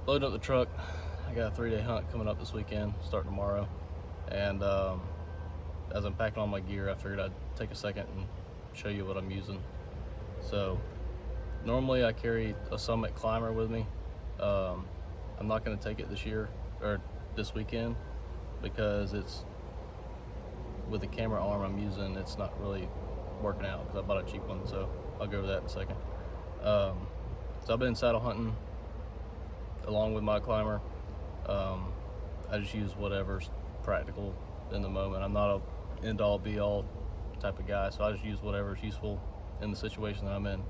loading up the truck. I got a 3-day hunt coming up this weekend, starting tomorrow. And as I'm packing all my gear, I figured I'd take a second and show you what I'm using. So normally I carry a Summit Climber with me. I'm not going to take it this year or this weekend because it's with the camera arm I'm using, it's not really working out because I bought a cheap one. So I'll go over that in a second. So I've been saddle hunting along with my climber. I just use whatever's practical in the moment. I'm not a end-all be-all type of guy, so I just use whatever's useful in the situation that I'm in.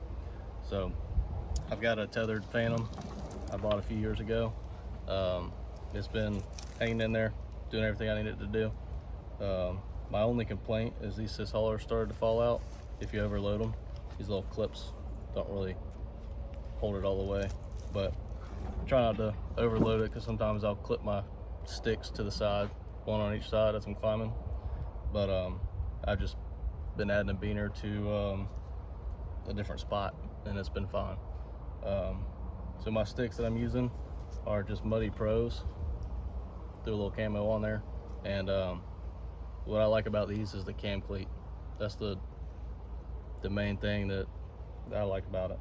So I've got a tethered Phantom I bought a few years ago. It's been hanging in there, doing everything I need it to do. My only complaint is these cis haulers started to fall out if you overload them. These little clips don't really hold it all the way, but try not to overload it because sometimes I'll clip my sticks to the side, one on each side as I'm climbing. But I've just been adding a beaner to a different spot and it's been fine. So my sticks that I'm using are just Muddy Pros. Threw a little camo on there, and what I like about these is the cam cleat. That's the main thing that I like about it.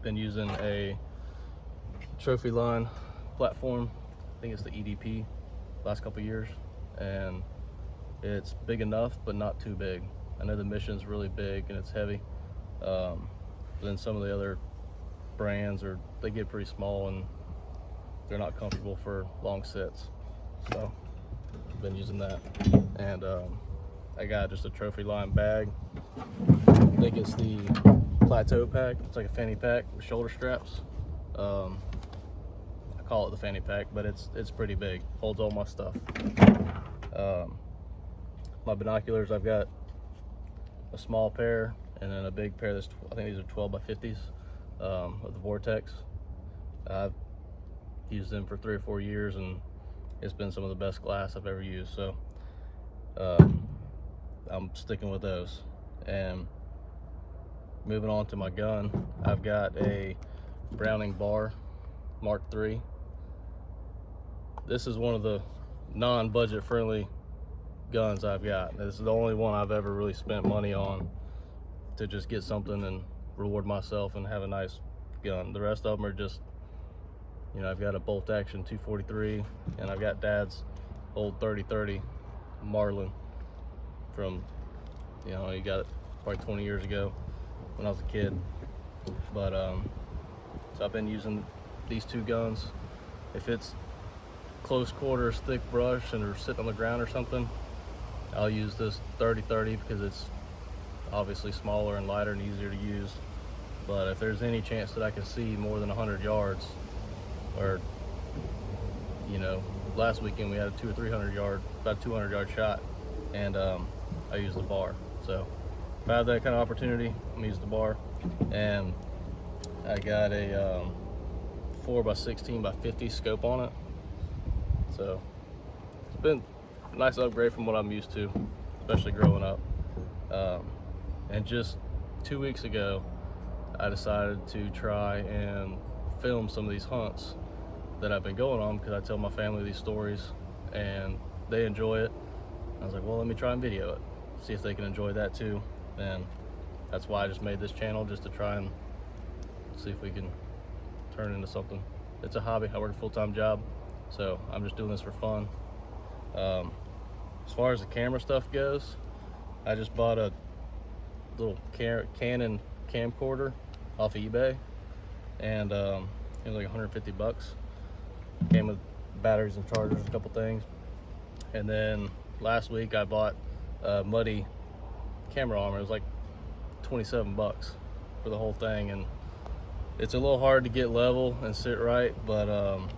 Been using a Trophy Line platform. I think it's the EDP last couple years, and it's big enough but not too big. I know the Mission's really big and it's heavy, but then some of the other brands they get pretty small and they're not comfortable for long sits. So I've been using that, and I got just a Trophy Line bag. I think it's the Plateau pack. It's like a fanny pack with shoulder straps. I call it the fanny pack, but it's pretty big. Holds all my stuff. My binoculars, I've got a small pair and then a big pair. I think these are 12 by 50s of the Vortex. I've used them for 3 or 4 years, and it's been some of the best glass I've ever used. So I'm sticking with those. And moving on to my gun, I've got a Browning Bar Mark III. This is one of the non-budget friendly guns I've got. This is the only one I've ever really spent money on to just get something and reward myself and have a nice gun. The rest of them are just, I've got a bolt action 243, and I've got Dad's old 30-30 Marlin from, he got it probably 20 years ago when I was a kid. But so I've been using these two guns. If it's close quarters, thick brush, and they're sitting on the ground or something, I'll use this 30-30 because it's obviously smaller and lighter and easier to use. But if there's any chance that I can see more than 100 yards, or last weekend we had a 200 or 300 yard, about 200 yard shot, and I use the bar. So if I have that kind of opportunity, I'm gonna use the bar. And I got a 4x16 by 50 scope on it. So it's been a nice upgrade from what I'm used to, especially growing up. And just 2 weeks ago, I decided to try and film some of these hunts that I've been going on because I tell my family these stories and they enjoy it. I was like, well, let me try and video it, see if they can enjoy that too. And that's why I just made this channel, just to try and see if we can turn it into something. It's a hobby. I work a full-time job, so I'm just doing this for fun. As far as the camera stuff goes, I just bought a little Canon camcorder off of eBay, and it was like 150 bucks. Came with batteries and chargers, a couple things. And then last week I bought a Muddy camera armor. It was like 27 bucks for the whole thing, and it's a little hard to get level and sit right, but I'm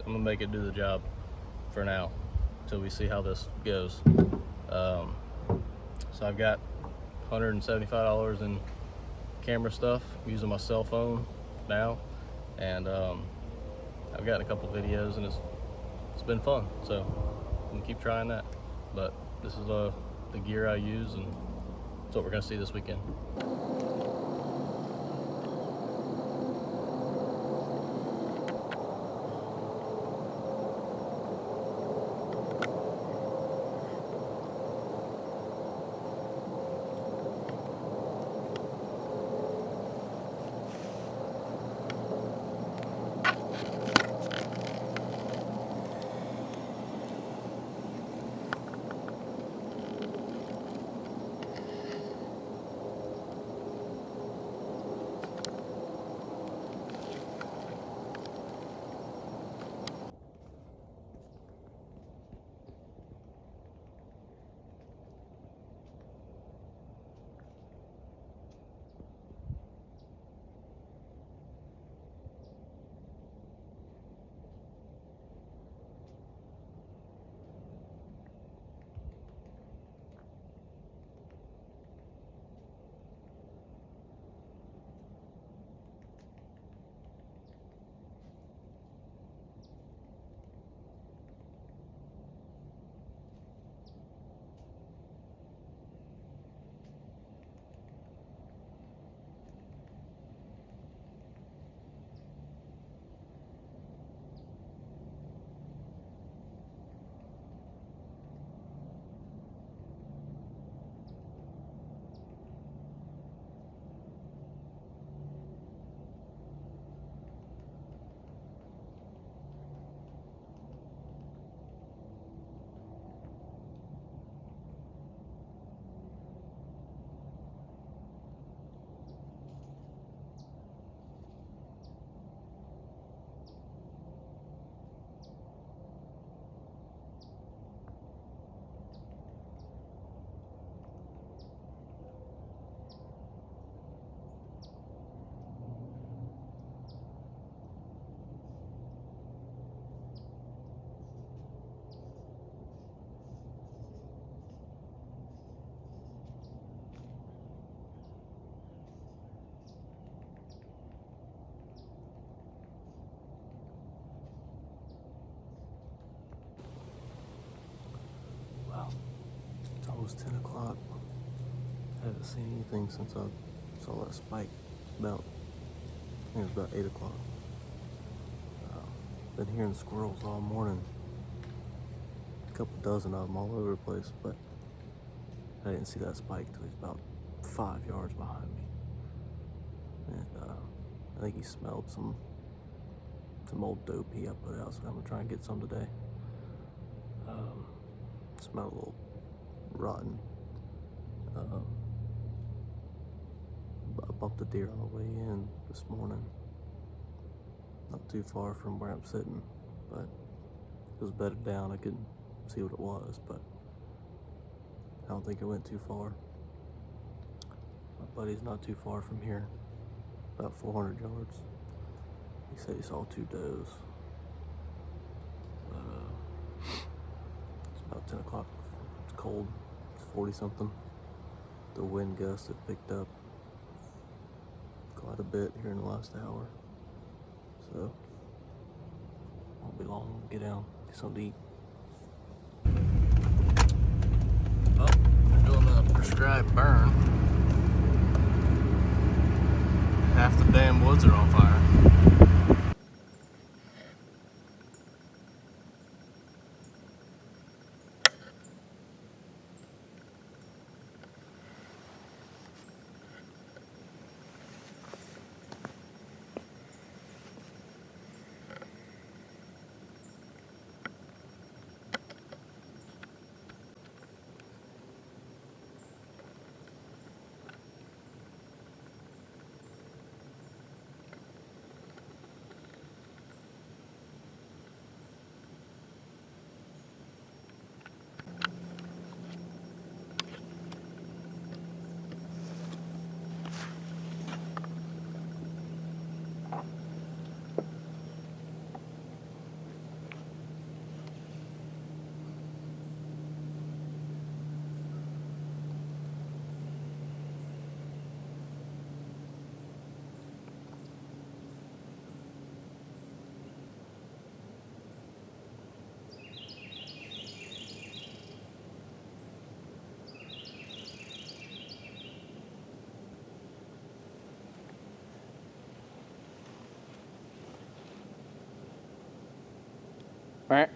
gonna make it do the job for now until we see how this goes. So I've got $175 in camera stuff. I'm using my cell phone now, and I've gotten a couple videos, and it's been fun. So I'm gonna keep trying that. But this is the gear I use, and it's what we're gonna see this weekend. haven't seen anything since I saw that spike about, I think it was about 8 o'clock. Been hearing squirrels all morning. A couple dozen of them all over the place, but I didn't see that spike till he's about 5 yards behind me. And I think he smelled some old dope he I put out, so I'm gonna try and get some today. Smelled a little rotten. I bumped a deer on the way in this morning, not too far from where I'm sitting, but it was bedded down. I couldn't see what it was, but I don't think it went too far. My buddy's not too far from here, about 400 yards. He said he saw 2 does. It's about 10 o'clock. It's cold. It's 40 something. The wind gusts have picked up quite a bit here in the last hour. So, won't be long. Get down, get something to eat. Oh, they're doing the prescribed burn. Half the damn woods are on fire. Right.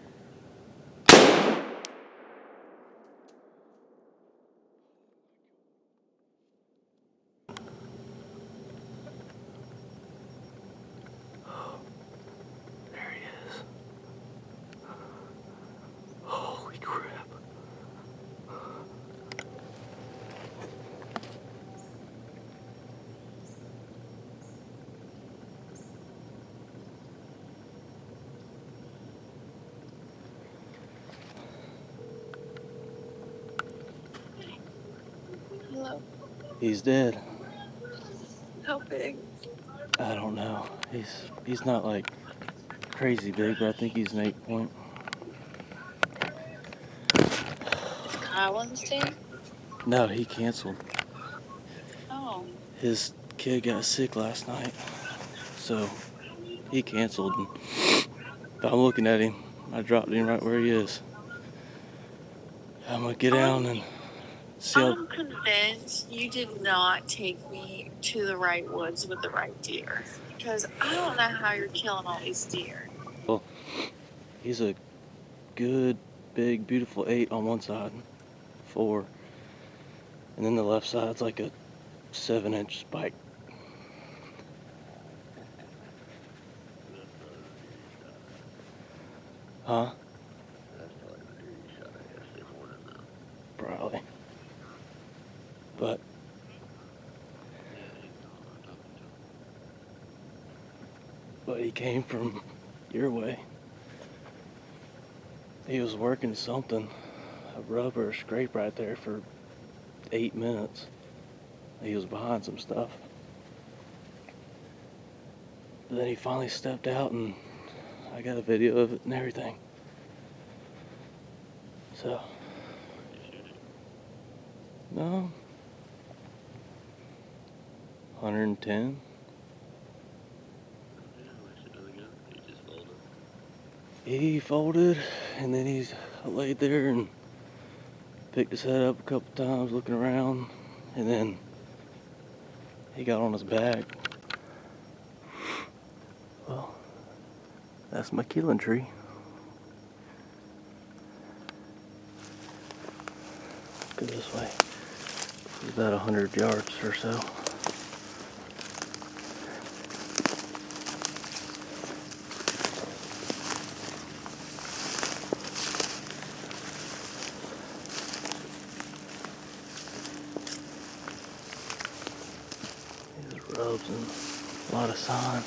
There he is. Holy crap. Hello. He's dead. How big? I don't know. He's not like crazy big, but I think he's an 8 point. Is Kyle on the team? No, he canceled. Oh. His kid got sick last night, so he canceled. But I'm looking at him. I dropped him right where he is. I'm gonna get down and see how. I'm convinced you did not take me to the right woods with the right deer. Because I don't know how you're killing all these deer. Well, he's a good, big, beautiful 8 on one side, 4, and then the left side's like a 7-inch spike. Huh? Probably. But he came from your way. He was working something, a rub or a scrape right there for 8 minutes. He was behind some stuff. But then he finally stepped out and I got a video of it and everything. So, no, 110. He folded and then he's laid there and picked his head up a couple times looking around. And then he got on his back. Well, that's my killing tree. Go this way. It's about 100 yards or so. These rubs and a lot of sun.